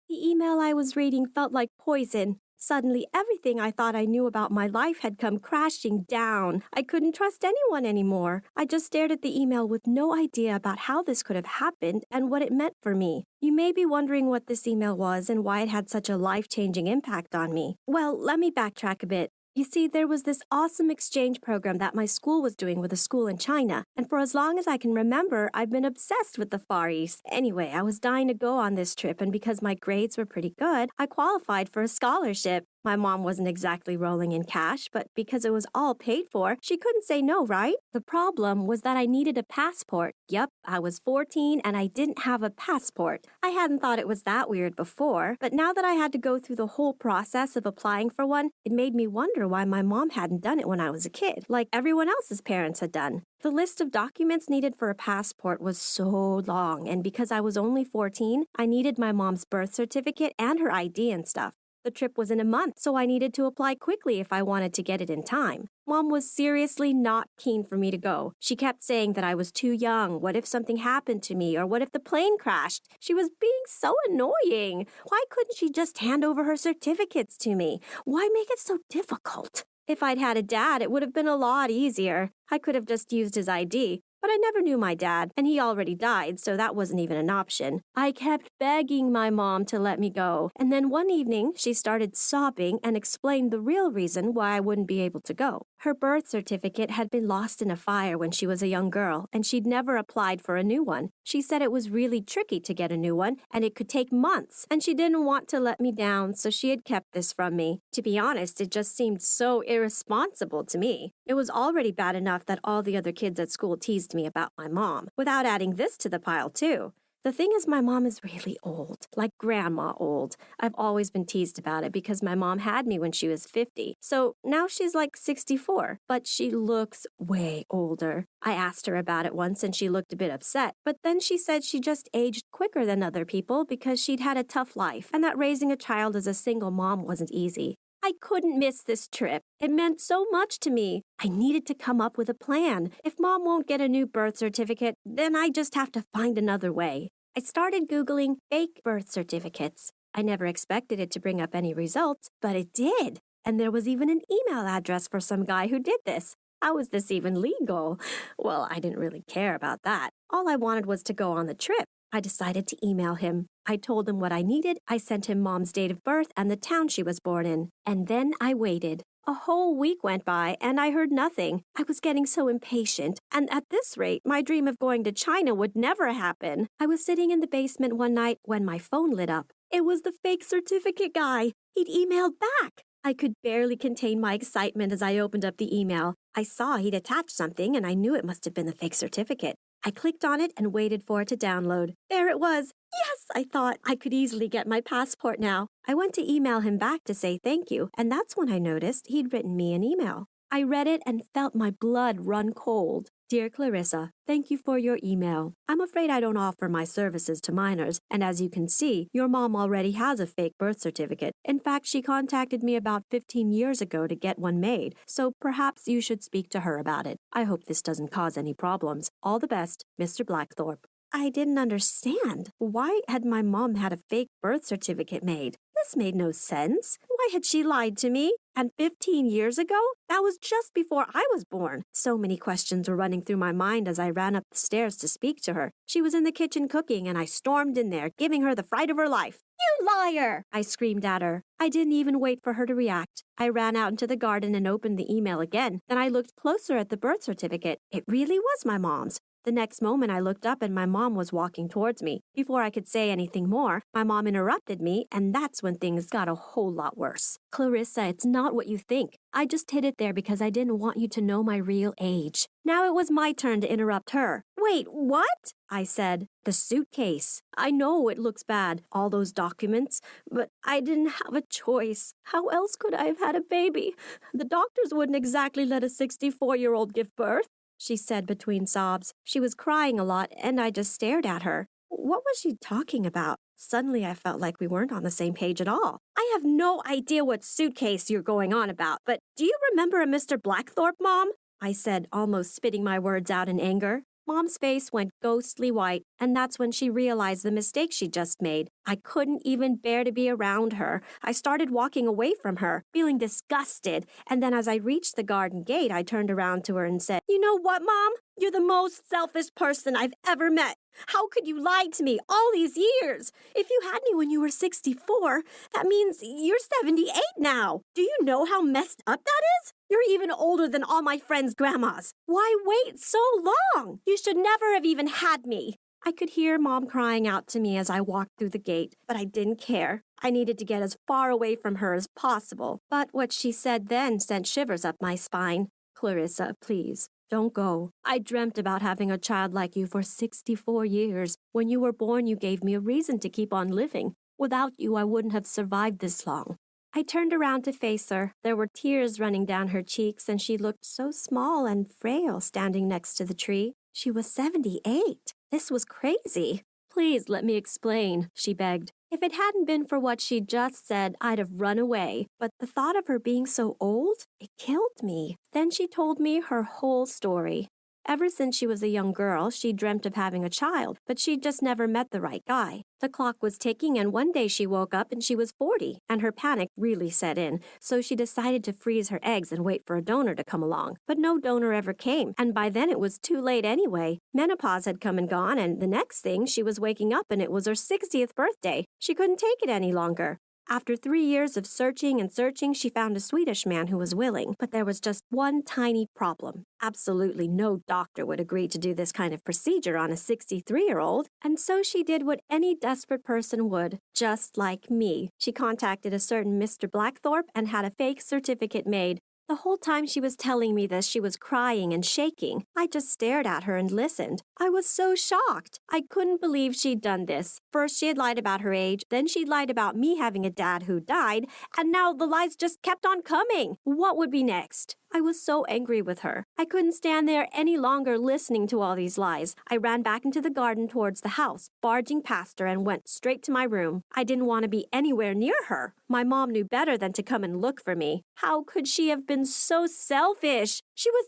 The email I was reading felt like poison. Suddenly, everything I thought I knew about my life had come crashing down. I couldn't trust anyone anymore. I just stared at the email with no idea about how this could have happened and what it meant for me. You may be wondering what this email was and why it had such a life-changing impact on me. Well, let me backtrack a bit. You see, there was this awesome exchange program that my school was doing with a school in China, and for as long as I can remember, I've been obsessed with the Far East. Anyway, I was dying to go on this trip, and because my grades were pretty good, I qualified for a scholarship. My mom wasn't exactly rolling in cash, but because it was all paid for, she couldn't say no, right? The problem was that I needed a passport. Yup, I was 14 and I didn't have a passport. I hadn't thought it was that weird before, but now that I had to go through the whole process of applying for one, it made me wonder why my mom hadn't done it when I was a kid, like everyone else's parents had done. The list of documents needed for a passport was so long, and because I was only 14, I needed my mom's birth certificate and her ID and stuff. The trip was in a month, so I needed to apply quickly if I wanted to get it in time. Mom was seriously not keen for me to go. She kept saying that I was too young. What if something happened to me? Or what if the plane crashed? She was being so annoying. Why couldn't she just hand over her certificates to me? Why make it so difficult? If I'd had a dad, it would have been a lot easier. I could have just used his ID. But I never knew my dad, and he already died, so that wasn't even an option. I kept begging my mom to let me go, and then one evening, she started sobbing and explained the real reason why I wouldn't be able to go. Her birth certificate had been lost in a fire when she was a young girl, and she'd never applied for a new one. She said it was really tricky to get a new one, and it could take months, and she didn't want to let me down, so she had kept this from me. To be honest, it just seemed so irresponsible to me. It was already bad enough that all the other kids at school teased me about my mom, without adding this to the pile too. The thing is, my mom is really old, like grandma old. I've always been teased about it because my mom had me when she was 50. So now she's like 64, but she looks way older. I asked her about it once and she looked a bit upset, but then she said she just aged quicker than other people because she'd had a tough life and that raising a child as a single mom wasn't easy. I couldn't miss this trip. It meant so much to me. I needed to come up with a plan. If Mom won't get a new birth certificate, then I just have to find another way. I started Googling fake birth certificates. I never expected it to bring up any results, but it did. And there was even an email address for some guy who did this. How is this even legal? Well, I didn't really care about that. All I wanted was to go on the trip. I decided to email him. I told him what I needed. I sent him Mom's date of birth and the town she was born in. And then I waited. A whole week went by and I heard nothing. I was getting so impatient. And at this rate, my dream of going to China would never happen. I was sitting in the basement one night when my phone lit up. It was the fake certificate guy. He'd emailed back. I could barely contain my excitement as I opened up the email. I saw he'd attached something and I knew it must have been the fake certificate. I clicked on it and waited for it to download. There it was. Yes, I thought. I could easily get my passport now. I went to email him back to say thank you, and that's when I noticed he'd written me an email. I read it and felt my blood run cold. Dear Clarissa, thank you for your email. I'm afraid I don't offer my services to minors, and as you can see, your mom already has a fake birth certificate. In fact, she contacted me about 15 years ago to get one made, so perhaps you should speak to her about it. I hope this doesn't cause any problems. All the best, Mr. Blackthorpe. I didn't understand. Why had my mom had a fake birth certificate made? This made no sense. Why had she lied to me? And 15 years ago? That was just before I was born. So many questions were running through my mind as I ran up the stairs to speak to her. She was in the kitchen cooking, and I stormed in there, giving her the fright of her life. You liar! I screamed at her. I didn't even wait for her to react. I ran out into the garden and opened the email again. Then I looked closer at the birth certificate. It really was my mom's. The next moment I looked up and my mom was walking towards me. Before I could say anything more, my mom interrupted me, and that's when things got a whole lot worse. Clarissa, it's not what you think. I just hid it there because I didn't want you to know my real age. Now it was my turn to interrupt her. Wait, what? I said. The suitcase. I know it looks bad, all those documents, but I didn't have a choice. How else could I have had a baby? The doctors wouldn't exactly let a 64-year-old give birth. She said between sobs. She was crying a lot, and I just stared at her. What was she talking about? Suddenly, I felt like we weren't on the same page at all. I have no idea what suitcase you're going on about, but do you remember a Mr. Blackthorpe, Mom? I said, almost spitting my words out in anger. Mom's face went ghostly white, and that's when she realized the mistake she just made. I couldn't even bear to be around her. I started walking away from her, feeling disgusted, and then as I reached the garden gate, I turned around to her and said, "You know what, Mom? You're the most selfish person I've ever met. How could you lie to me all these years? If you had me when you were 64, that means you're 78 now. Do you know how messed up that is? You're even older than all my friends' grandmas. Why wait so long? You should never have even had me." I could hear Mom crying out to me as I walked through the gate, but I didn't care. I needed to get as far away from her as possible. But what she said then sent shivers up my spine. "Clarissa, please. Don't go. I dreamt about having a child like you for 64 years. When you were born, you gave me a reason to keep on living. Without you, I wouldn't have survived this long." I turned around to face her. There were tears running down her cheeks, and she looked so small and frail standing next to the tree. She was 78. This was crazy. "Please let me explain," she begged. If it hadn't been for what she just said, I'd have run away. But the thought of her being so old, it killed me. Then she told me her whole story. Ever since she was a young girl, she dreamt of having a child, but she'd just never met the right guy. The clock was ticking, and one day she woke up and she was 40, and her panic really set in, so she decided to freeze her eggs and wait for a donor to come along. But no donor ever came, and by then it was too late anyway. Menopause had come and gone, and the next thing, she was waking up and it was her 60th birthday. She couldn't take it any longer. After 3 years of searching and searching, she found a Swedish man who was willing, but there was just one tiny problem. Absolutely no doctor would agree to do this kind of procedure on a 63-year-old, and so she did what any desperate person would, just like me. She contacted a certain Mr. Blackthorpe and had a fake certificate made. The whole time she was telling me this, she was crying and shaking. I just stared at her and listened. I was so shocked. I couldn't believe she'd done this. First, she had lied about her age, then she'd lied about me having a dad who died, and now the lies just kept on coming. What would be next? I was so angry with her. I couldn't stand there any longer listening to all these lies. I ran back into the garden towards the house, barging past her, and went straight to my room. I didn't want to be anywhere near her. My mom knew better than to come and look for me. How could she have been so selfish? She was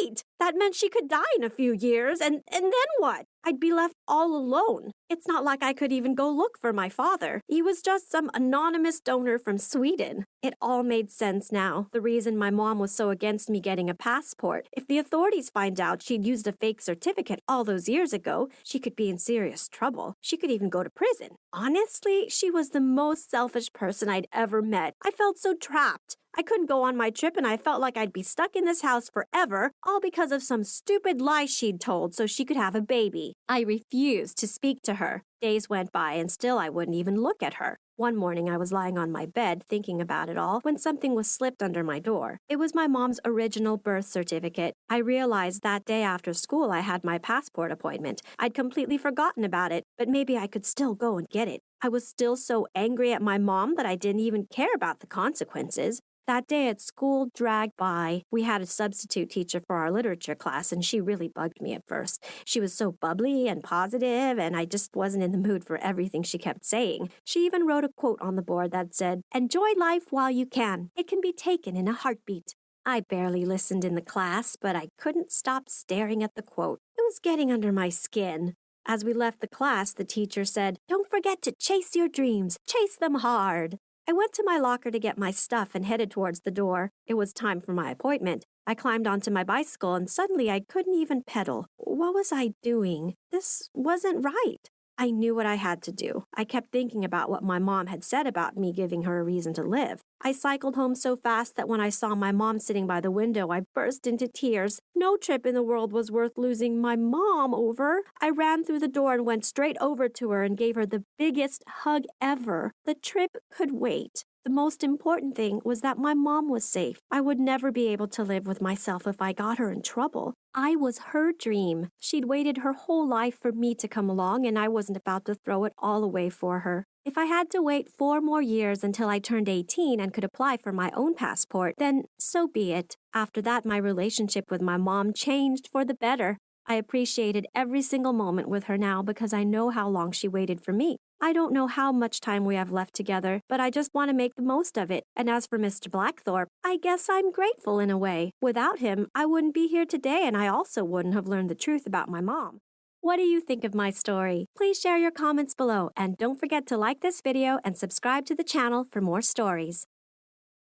78. That meant she could die in a few years, and then what? I'd be left all alone. It's not like I could even go look for my father. He was just some anonymous donor from Sweden. It all made sense now. The reason my mom was so against me getting a passport. If the authorities find out she'd used a fake certificate all those years ago, she could be in serious trouble. She could even go to prison. Honestly, she was the most selfish person I'd ever met. I felt so trapped. I couldn't go on my trip, and I felt like I'd be stuck in this house forever, all because of some stupid lie she'd told so she could have a baby. I refused to speak to her. Days went by, and still I wouldn't even look at her. One morning I was lying on my bed thinking about it all when something was slipped under my door. It was my mom's original birth certificate. I realized that day after school I had my passport appointment. I'd completely forgotten about it, but maybe I could still go and get it. I was still so angry at my mom that I didn't even care about the consequences. That day at school dragged by. We had a substitute teacher for our literature class, and she really bugged me at first. She was so bubbly and positive, and I just wasn't in the mood for everything she kept saying. She even wrote a quote on the board that said, "Enjoy life while you can. It can be taken in a heartbeat." I barely listened in the class, but I couldn't stop staring at the quote. It was getting under my skin. As we left the class, the teacher said, "Don't forget to chase your dreams. Chase them hard." I went to my locker to get my stuff and headed towards the door. It was time for my appointment. I climbed onto my bicycle and suddenly I couldn't even pedal. What was I doing? This wasn't right. I knew what I had to do. I kept thinking about what my mom had said about me giving her a reason to live. I cycled home so fast that when I saw my mom sitting by the window, I burst into tears. No trip in the world was worth losing my mom over. I ran through the door and went straight over to her and gave her the biggest hug ever. The trip could wait. The most important thing was that my mom was safe. I would never be able to live with myself if I got her in trouble. I was her dream. She'd waited her whole life for me to come along, and I wasn't about to throw it all away for her. If I had to wait 4 more years until I turned 18 and could apply for my own passport, then so be it. After that, my relationship with my mom changed for the better. I appreciated every single moment with her now because I know how long she waited for me. I don't know how much time we have left together, but I just want to make the most of it. And as for Mr. Blackthorpe, I guess I'm grateful in a way. Without him, I wouldn't be here today, and I also wouldn't have learned the truth about my mom. What do you think of my story? Please share your comments below, and don't forget to like this video and subscribe to the channel for more stories.